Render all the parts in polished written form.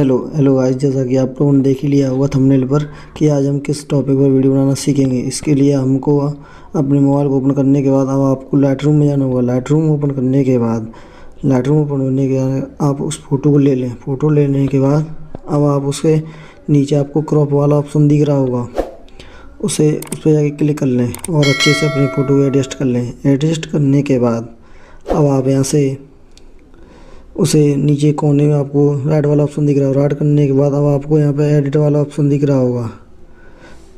Hello hello guys, जैसा कि आप लोगों ने देख ही लिया होगा थंबनेल पर कि आज हम किस टॉपिक पर वीडियो बनाना सीखेंगे। इसके लिए हमको अपने मोबाइल को ओपन करने के बाद अब आपको लाइट रूम में जाना होगा। लाइट रूम ओपन करने के बाद आप उस फ़ोटो को ले लें। फ़ोटो लेने के बाद अब आप उसके नीचे आपको क्रॉप वाला ऑप्शन दिख रहा होगा, उस पर जाके क्लिक कर लें और अच्छे से अपनी फ़ोटो को एडजस्ट कर लें। एडजस्ट करने के बाद अब आप यहाँ से उसे नीचे कोने में आपको राइट वाला ऑप्शन दिख रहा है। राइट करने के बाद अब आपको यहाँ पे एडिट वाला ऑप्शन दिख रहा होगा।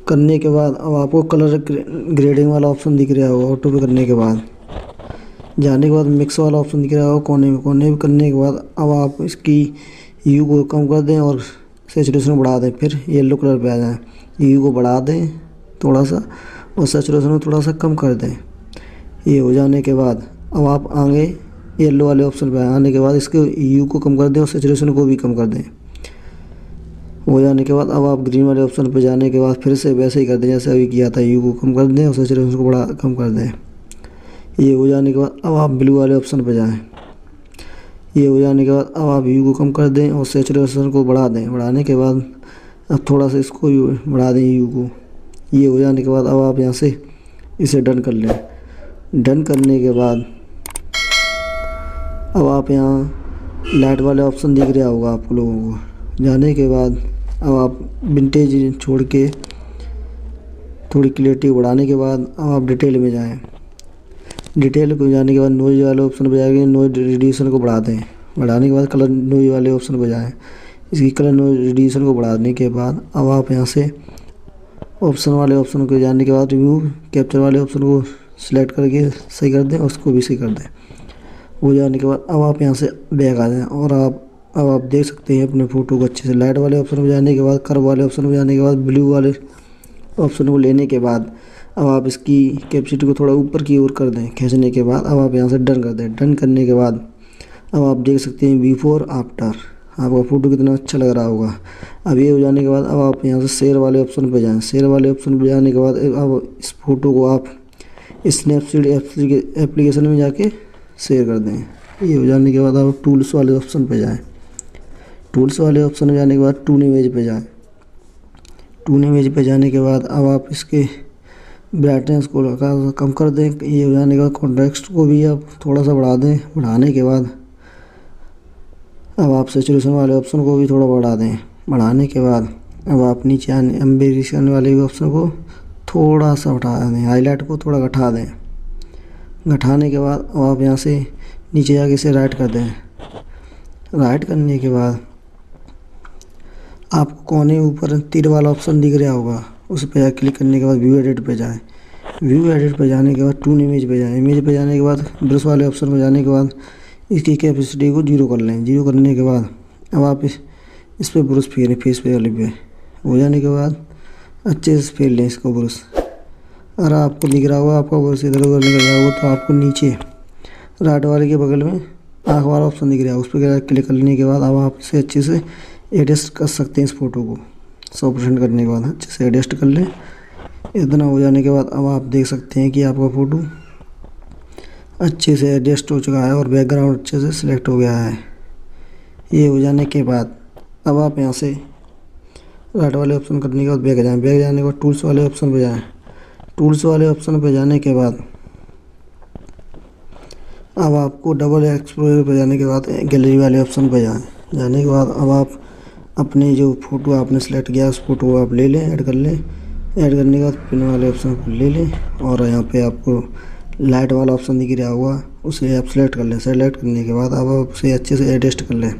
करने के बाद अब आपको कलर ग्रेडिंग वाला ऑप्शन दिख रहा होगा। ऑटो पे करने के बाद जाने के बाद मिक्स वाला ऑप्शन दिख रहा होगा कोने में करने के बाद अब आप इसकी यू को कम कर दें और सैचुरेशन बढ़ा दें। फिर येलो कलर पे आ जाए, यू को बढ़ा दें थोड़ा सा और सैचुरेशन को थोड़ा सा कम कर दें। ये हो जाने के बाद अब आप आगे येलो वाले ऑप्शन पे आने के बाद इसके यू को कम कर दें और सैचुरेशन को भी कम कर दें। हो जाने के बाद अब आप ग्रीन वाले ऑप्शन पे जाने के बाद फिर से वैसे ही कर दें जैसे अभी किया था। यू को कम कर दें और सैचुरेशन को बड़ा कम कर दें। ये हो जाने के बाद अब आप ब्लू वाले ऑप्शन पे जाएं। ये हो जाने के बाद अब आप यू को कम कर दें और सैचुरेशन को बढ़ा दें। बढ़ाने के बाद अब थोड़ा सा इसको बढ़ा दें यू को। ये हो जाने के बाद अब आप यहाँ से इसे डन कर लें। डन करने के बाद अब आप यहाँ लाइट वाले ऑप्शन दिख रहा होगा आप लोगों को। जाने के बाद अब आप विंटेज छोड़ के थोड़ी क्लियरिटी बढ़ाने के बाद अब आप डिटेल में जाएं। डिटेल को जाने के बाद नॉइज वाले ऑप्शन पर जाएंगे, नॉइज रिड्यूसन को बढ़ा दें। बढ़ाने के बाद कलर नॉइज वाले ऑप्शन पर जाएं। इसकी कलर नॉइज रिड्यूसन को बढ़ाने के बाद अब आप यहाँ से ऑप्शन वाले ऑप्शन को जाने के बाद रिव्यू कैप्चर वाले ऑप्शन को सिलेक्ट करके सही कर दें और उसको भी सही कर दें। हो जाने के बाद अब आप यहाँ से बैक आ जाएं और अब आप देख सकते हैं अपने फ़ोटो को अच्छे से। लाइट वाले ऑप्शन में जाने के बाद कर्व वाले ऑप्शन में जाने के बाद ब्लू वाले ऑप्शन को लेने के बाद अब आप इसकी कैपेसिटी को थोड़ा ऊपर की ओर कर दें। खींचने के बाद अब आप यहाँ से डन कर दें। डन करने के बाद अब आप देख सकते हैं बिफोर आफ्टर आपका फ़ोटो कितना अच्छा लग रहा होगा। अब ये हो जाने के बाद अब आप यहाँ से शेयर वाले ऑप्शन पर जाएँ। शेयर वाले ऑप्शन पर जाने के बाद अब इस फ़ोटो को आप स्नैपसीड एप्लीकेशन में जाके शेयर कर दें। ये हो जाने के बाद आप टूल्स वाले ऑप्शन पे जाएं। टूल्स वाले ऑप्शन में जाने के बाद टून इमेज पे जाएं। टून इमेज पे जाने के बाद अब आप इसके ब्राइटनेस को कम कर दें। ये हो जाने के बाद कॉन्ट्रास्ट को भी आप थोड़ा सा बढ़ा दें। बढ़ाने के बाद अब आप सैचुरेशन वाले ऑप्शन को भी थोड़ा बढ़ा दें। बढ़ाने के बाद अब आप नीचे आने एम्बेलिशन वाले ऑप्शन को थोड़ा सा उठा दें। हाईलाइट को थोड़ा घटा दें। घटाने के बाद अब आप यहाँ से नीचे जाके इसे राइट कर दें। राइट करने के बाद आपको कोने ऊपर तीर वाला ऑप्शन दिख रहा होगा, उस पर क्लिक करने के बाद व्यू एडिट पे जाएं। व्यू एडिट पे जाने के बाद टून इमेज पे जाएं। इमेज पे जाने के बाद ब्रश वाले ऑप्शन पे जाने के बाद इसकी कैपेसिटी को जीरो कर लें। जीरो करने के बाद अब आप इस पर ब्रश फेरें, फेस पे वाले पे। हो जाने के बाद अच्छे से फेर लें इसको ब्रश। अगर आपको दिख रहा होगा आपका ब्रश इधर उधर निकल रहा होगा तो आपको नीचे राइट वाले के बगल में आँख वाला ऑप्शन दिख रहा है, उस पर क्लिक करने के बाद अब आप इसे अच्छे से एडजस्ट कर सकते हैं। इस फ़ोटो को 100% करने के बाद अच्छे से एडजस्ट कर लें। इतना हो जाने के बाद अब आप देख सकते हैं कि आपका फ़ोटो अच्छे से एडजस्ट हो चुका है और बैकग्राउंड अच्छे से सिलेक्ट हो गया है। ये हो जाने के बाद अब आप यहाँ से राइट वाले ऑप्शन करने के बाद बैक जाएँ। बैक जाने के बाद टूल्स वाले ऑप्शन पर जाएँ। टूल्स वाले ऑप्शन पर जाने के बाद अब आपको डबल एक्सप्लोरर पर जाने के बाद गैलरी वाले ऑप्शन पर जाएं। जाने के बाद अब आप अपने जो फ़ोटो आपने सेलेक्ट किया उस फ़ोटो को आप ले लें, ऐड कर लें। ऐड करने के बाद पिन वाले ऑप्शन को ले लें और यहाँ पे आपको लाइट वाला ऑप्शन दिख रहा होगा, उसे आप सेलेक्ट कर लें। सेलेक्ट करने के बाद अब आप उसे अच्छे से एडजस्ट कर लें।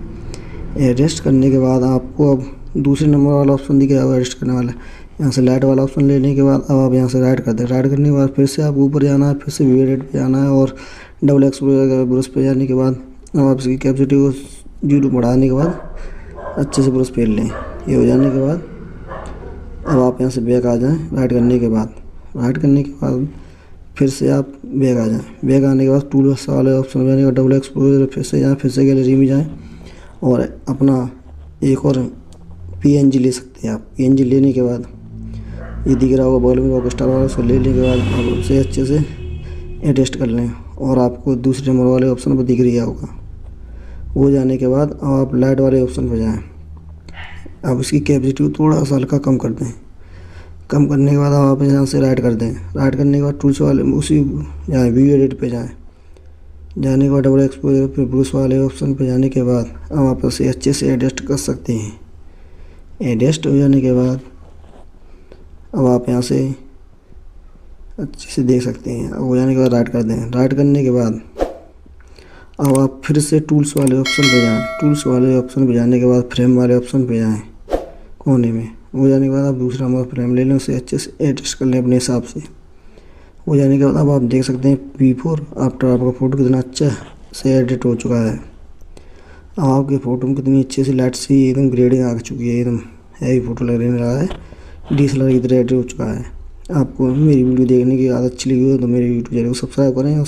एडजस्ट करने के बाद आपको अब दूसरे नंबर वाला ऑप्शन दिख रहा होगा एडजस्ट करने वाला। यहाँ से लाइट वाला ऑप्शन लेने के बाद अब आप यहाँ से राइट कर दें। राइट करने के बाद फिर से आप ऊपर जाना है, फिर से व्यू एडिट पे जाना है और डबल एक्सप्लोरर ब्रश पे जाने के बाद अब आप इसकी कैपेसिटी को जीरो बढ़ाने के बाद अच्छे से ब्रश फेर लें। ये हो जाने के बाद अब आप यहाँ से बैक आ जाएं। राइट करने के बाद फिर से आप बैक आ जाएं। बैक आने के बाद टूल्स वाले ऑप्शन में जाने के बाद डबल एक्सप्लोरर फिर से जाएँ, फिर से गैलरी में जाएँ और अपना एक और PNG ले सकते हैं आप। PNG लेने के बाद ये दिख रहा होगा बगल में रॉक स्टार वाला, उसको लेने के बाद आप उसे अच्छे से एडजस्ट कर लें और आपको दूसरे नंबर वाले ऑप्शन पर दिख रहा होगा। हो जाने के बाद अब आप लाइट वाले ऑप्शन पर जाएं। अब इसकी कैपेसिटी को थोड़ा सा हल्का कम कर दें। कम करने के बाद आप यहाँ से राइट कर दें। राइट करने के बाद टूल्स वाले उसी यहाँ व्यू एडिट पे जाएँ। जाने के बाद डबल एक्सपोजर पे ब्रूस वाले ऑप्शन पे जाने के बाद अब आप इसे अच्छे से एडजस्ट कर सकते हैं। एडजस्ट हो जाने के बाद अब आप यहाँ से अच्छे से देख सकते हैं। अब हो जाने के बाद राइट कर दें। राइट करने के बाद अब आप फिर से टूल्स वाले ऑप्शन पे जाएं। टूल्स वाले ऑप्शन पे जाने के बाद फ्रेम वाले ऑप्शन पे जाएं कोने में। हो जाने के बाद आप दूसरा मोबाइल फ्रेम ले लें, उसे अच्छे से एडजस्ट कर लें अपने हिसाब से। हो जाने के बाद अब आप देख सकते हैं बिफोर आफ्टर आपका फ़ोटो कितना अच्छा से एडिट हो चुका है। अब आपके फ़ोटो में कितनी अच्छे से लाइट सी एकदम ग्रेडिंग आ चुकी है, एकदम हैवी फ़ोटो लगने लगा है, DSLR की तरह एडिट हो चुका है। आपको मेरी वीडियो देखने की आदत अच्छी लगी हो तो मेरी यूट्यूब चैनल को सब्सक्राइब करें और